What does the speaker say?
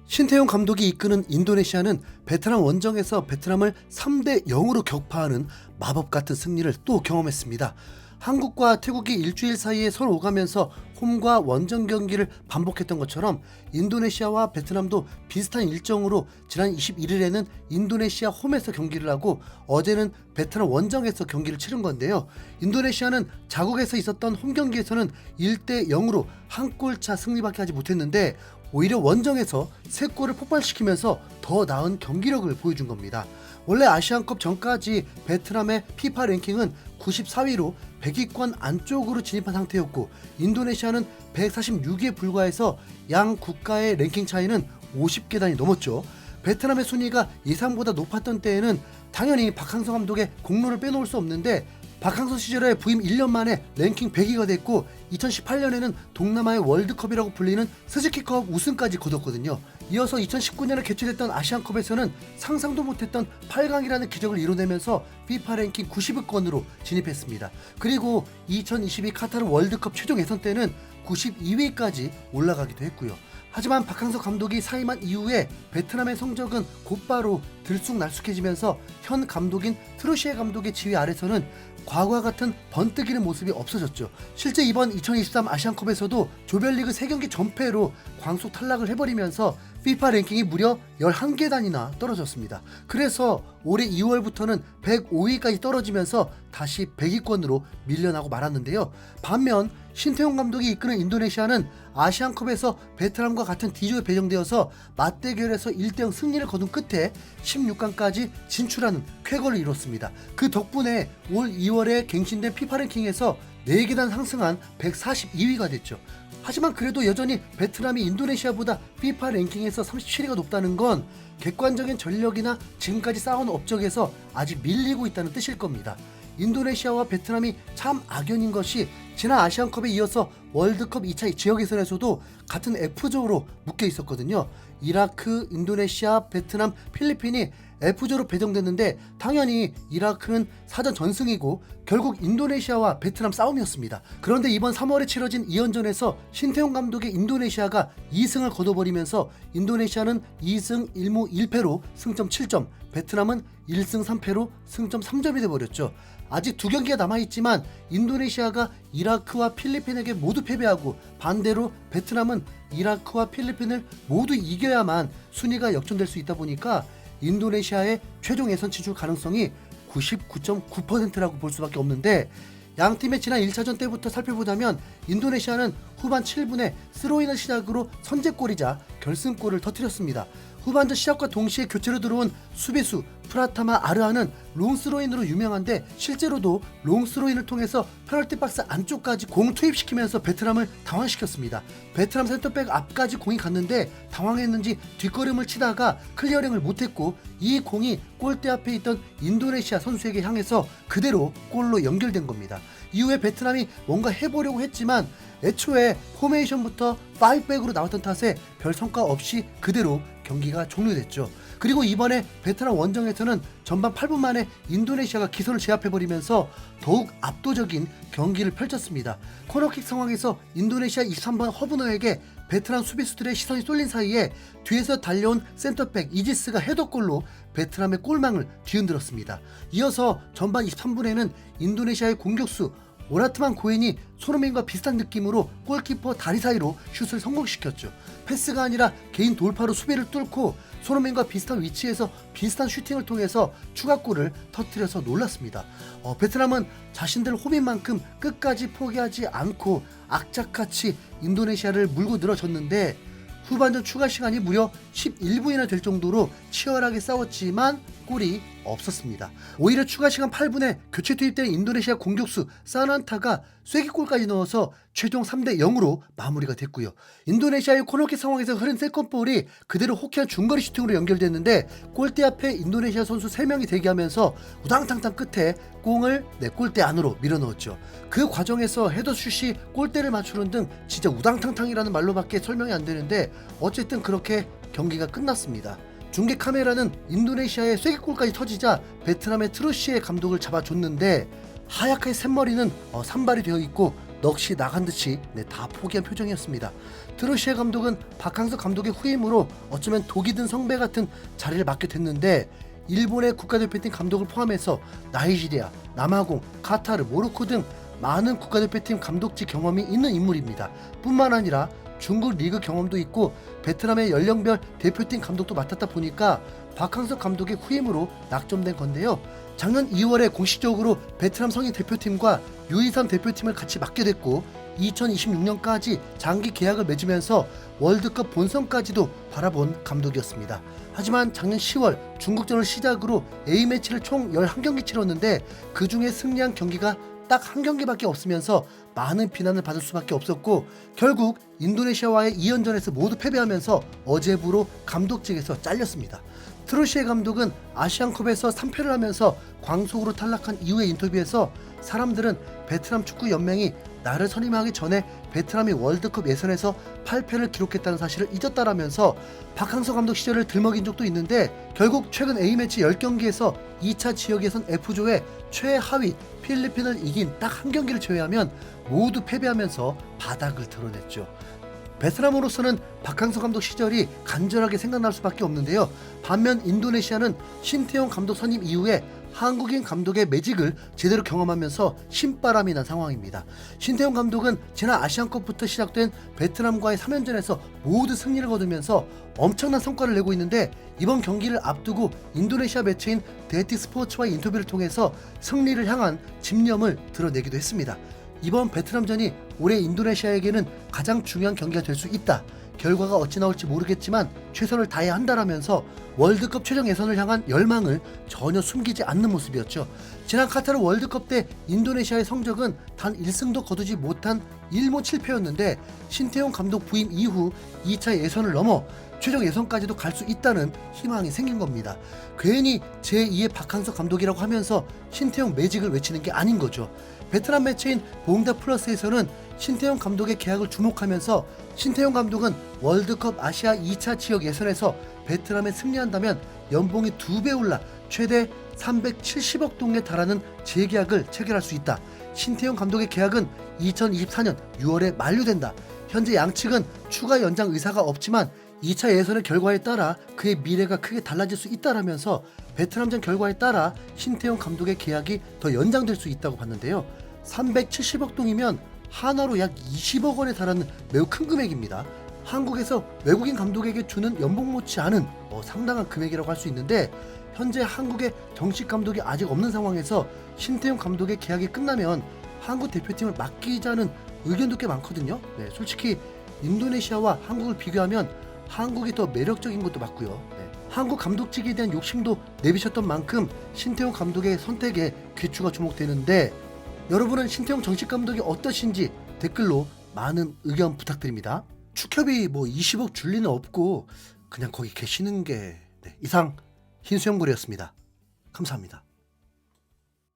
신태용 감독이 이끄는 인도네시아는 베트남 원정에서 베트남을 3대 0으로 격파하는 마법 같은 승리를 또 경험했습니다. 한국과 태국이 일주일 사이에 서로 오가면서 홈과 원정 경기를 반복했던 것처럼 인도네시아와 베트남도 비슷한 일정으로 지난 21일에는 인도네시아 홈에서 경기를 하고 어제는 베트남 원정에서 경기를 치른 건데요. 인도네시아는 자국에서 있었던 홈 경기에서는 1대 0으로 한 골차 승리밖에 하지 못했는데 오히려 원정에서 3골을 폭발시키면서 더 나은 경기력을 보여준 겁니다. 원래 아시안컵 전까지 베트남의 피파 랭킹은 94위로 100위권 안쪽으로 진입한 상태였고 인도네시아는 146위에 불과해서 양 국가의 랭킹 차이는 50계단이 넘었죠. 베트남의 순위가 예상보다 높았던 때에는 당연히 박항서 감독의 공로를 빼놓을 수 없는데 박항서 시절에 부임 1년 만에 랭킹 100위가 됐고 2018년에는 동남아의 월드컵이라고 불리는 스즈키컵 우승까지 거뒀거든요. 이어서 2019년에 개최됐던 아시안컵에서는 상상도 못했던 8강이라는 기적을 이뤄내면서 피파 랭킹 90위권으로 진입했습니다. 그리고 2022 카타르 월드컵 최종 예선 때는 92위까지 올라가기도 했고요. 하지만 박항서 감독이 사임한 이후에 베트남의 성적은 곧바로 들쑥날쑥해지면서 현 감독인 트루시에 감독의 지휘 아래서는 과거와 같은 번뜩이는 모습이 없어졌죠. 실제 이번 2023 아시안컵에서도 조별리그 3경기 전패로 광속 탈락을 해버리면서 피파 랭킹이 무려 11계단이나 떨어졌습니다. 그래서 올해 2월부터는 105위까지 떨어지면서 다시 100위권으로 밀려나고 말았는데요. 반면 신태용 감독이 이끄는 인도네시아는 아시안컵에서 베트남과 같은 D조에 배정되어서 맞대결에서 1대0 승리를 거둔 끝에 16강까지 진출하는 쾌거를 이뤘습니다. 그 덕분에 올 2월에 갱신된 피파 랭킹에서 4계단 상승한 142위가 됐죠. 하지만 그래도 여전히 베트남이 인도네시아보다 피파 랭킹에서 37위가 높다는 건 객관적인 전력이나 지금까지 쌓아온 업적에서 아직 밀리고 있다는 뜻일 겁니다. 인도네시아와 베트남이 참 악연인 것이 지난 아시안컵에 이어서 월드컵 2차 지역 예선에서도 같은 F조로 묶여 있었거든요. 이라크, 인도네시아, 베트남, 필리핀이 F조로 배정됐는데 당연히 이라크는 사전 전승이고 결국 인도네시아와 베트남 싸움이었습니다. 그런데 이번 3월에 치러진 2연전에서 신태용 감독의 인도네시아가 2승을 거둬버리면서 인도네시아는 2승 1무 1패로 승점 7점, 베트남은 1승 3패로 승점 3점이 돼버렸죠. 아직 2경기가 남아있지만 인도네시아가 이라크와 필리핀에게 모두 패배하고 반대로 베트남은 이라크와 필리핀을 모두 이겨야만 순위가 역전될 수 있다 보니까 인도네시아의 최종 예선 진출 가능성이 99.9%라고 볼 수밖에 없는데 양 팀의 지난 1차전 때부터 살펴보자면 인도네시아는 후반 7분에 스로인을 시작으로 선제골이자 결승골을 터뜨렸습니다. 후반전 시작과 동시에 교체로 들어온 수비수 프라타마 아르아는 롱스로인으로 유명한데 실제로도 롱스로인을 통해서 페널티 박스 안쪽까지 공 투입시키면서 베트남을 당황시켰습니다. 베트남 센터백 앞까지 공이 갔는데 당황했는지 뒷걸음을 치다가 클리어링을 못했고 이 공이 골대 앞에 있던 인도네시아 선수에게 향해서 그대로 골로 연결된 겁니다. 이후에 베트남이 뭔가 해보려고 했지만 애초에 포메이션부터 5백으로 나왔던 탓에 별 성과 없이 그대로 경기가 종료됐죠. 그리고 이번에 베트남 원정에서는 전반 8분 만에 인도네시아가 기선을 제압해버리면서 더욱 압도적인 경기를 펼쳤습니다. 코너킥 상황에서 인도네시아 23번 허브너에게 베트남 수비수들의 시선이 쏠린 사이에 뒤에서 달려온 센터백 이지스가 헤더골로 베트남의 골망을 뒤흔들었습니다. 이어서 전반 23분에는 인도네시아의 공격수 오라트만 고엔이 손흥민과 비슷한 느낌으로 골키퍼 다리 사이로 슛을 성공시켰죠. 패스가 아니라 개인 돌파로 수비를 뚫고 손흥민과 비슷한 위치에서 비슷한 슈팅을 통해서 추가골을 터뜨려서 놀랐습니다. 베트남은 자신들 홈인 만큼 끝까지 포기하지 않고 악착같이 인도네시아를 물고 늘어졌는데 후반전 추가 시간이 무려 11분이나 될 정도로 치열하게 싸웠지만 골이 없었습니다. 오히려 추가 시간 8분에 교체 투입된 인도네시아 공격수 사난타가 쐐기골까지 넣어서 최종 3대 0으로 마무리가 됐고요. 인도네시아의 코너킥 상황에서 흐른 세컨볼이 그대로 호키한 중거리 슈팅으로 연결됐는데 골대 앞에 인도네시아 선수 3명이 대기하면서 우당탕탕 끝에 공을 골대 안으로 밀어넣었죠. 그 과정에서 헤더슛이 골대를 맞추는 등 진짜 우당탕탕이라는 말로밖에 설명이 안 되는데 어쨌든 그렇게 경기가 끝났습니다. 중계 카메라는 인도네시아의 쐐기골까지 터지자 베트남의 트루시에 감독을 잡아줬는데 하얗게 샘머리는 산발이 되어 있고 넋이 나간 듯이 다 포기한 표정이었습니다. 트루시에 감독은 박항서 감독의 후임으로 어쩌면 독이 든 성배 같은 자리를 맡게 됐는데 일본의 국가대표팀 감독을 포함해서 나이지리아, 남아공, 카타르, 모로코 등 많은 국가대표팀 감독직 경험이 있는 인물입니다. 뿐만 아니라 중국 리그 경험도 있고 베트남의 연령별 대표팀 감독도 맡았다 보니까 박항서 감독의 후임으로 낙점된 건데요. 작년 2월에 공식적으로 베트남 성인 대표팀과 U23 대표팀을 같이 맡게 됐고 2026년까지 장기 계약을 맺으면서 월드컵 본선까지도 바라본 감독이었습니다. 하지만 작년 10월 중국전을 시작으로 A매치를 총 11경기 치렀는데 그 중에 승리한 경기가 딱 한 경기밖에 없으면서 많은 비난을 받을 수밖에 없었고 결국 인도네시아와의 2연전에서 모두 패배하면서 어제부로 감독직에서 잘렸습니다. 트루시에 감독은 아시안컵에서 3패를 하면서 광속으로 탈락한 이후의 인터뷰에서 사람들은 베트남 축구 연맹이 나를 선임하기 전에 베트남이 월드컵 예선에서 8패를 기록했다는 사실을 잊었다라면서 박항서 감독 시절을 들먹인 적도 있는데 결국 최근 A매치 10경기에서 2차 지역 예선 F조의 최하위 필리핀을 이긴 딱 한 경기를 제외하면 모두 패배하면서 바닥을 드러냈죠. 베트남으로서는 박항서 감독 시절이 간절하게 생각날 수밖에 없는데요. 반면 인도네시아는 신태용 감독 선임 이후에 한국인 감독의 매직을 제대로 경험하면서 신바람이 난 상황입니다. 신태용 감독은 지난 아시안컵부터 시작된 베트남과의 3연전에서 모두 승리를 거두면서 엄청난 성과를 내고 있는데 이번 경기를 앞두고 인도네시아 매체인 데티 스포츠와의 인터뷰를 통해서 승리를 향한 집념을 드러내기도 했습니다. 이번 베트남전이 올해 인도네시아에게는 가장 중요한 경기가 될 수 있다. 결과가 어찌 나올지 모르겠지만 최선을 다해야 한다라면서 월드컵 최종 예선을 향한 열망을 전혀 숨기지 않는 모습이었죠. 지난 카타르 월드컵 때 인도네시아의 성적은 단 1승도 거두지 못한 1무 7패였는데 신태용 감독 부임 이후 2차 예선을 넘어 최종 예선까지도 갈 수 있다는 희망이 생긴 겁니다. 괜히 제2의 박항서 감독이라고 하면서 신태용 매직을 외치는 게 아닌 거죠. 베트남 매체인 봉다 플러스에서는 신태용 감독의 계약을 주목하면서 신태용 감독은 월드컵 아시아 2차 지역 예선에서 베트남에 승리한다면 연봉이 2배 올라 최대 370억 동에 달하는 재계약을 체결할 수 있다. 신태용 감독의 계약은 2024년 6월에 만료된다. 현재 양측은 추가 연장 의사가 없지만 2차 예선의 결과에 따라 그의 미래가 크게 달라질 수 있다라면서 베트남전 결과에 따라 신태용 감독의 계약이 더 연장될 수 있다고 봤는데요. 370억 동이면 한화로 약 20억 원에 달하는 매우 큰 금액입니다. 한국에서 외국인 감독에게 주는 연봉 못지 않은 상당한 금액이라고 할 수 있는데 현재 한국의 정식 감독이 아직 없는 상황에서 신태용 감독의 계약이 끝나면 한국 대표팀을 맡기자는 의견도 꽤 많거든요. 솔직히 인도네시아와 한국을 비교하면 한국이 더 매력적인 것도 맞고요. 한국 감독직에 대한 욕심도 내비쳤던 만큼 신태용 감독의 선택에 귀추가 주목되는데 여러분은 신태용 정식 감독이 어떠신지 댓글로 많은 의견 부탁드립니다. 축협이 20억 줄 리는 없고 그냥 거기 계시는 게 이상 흰수염고리였습니다. 감사합니다.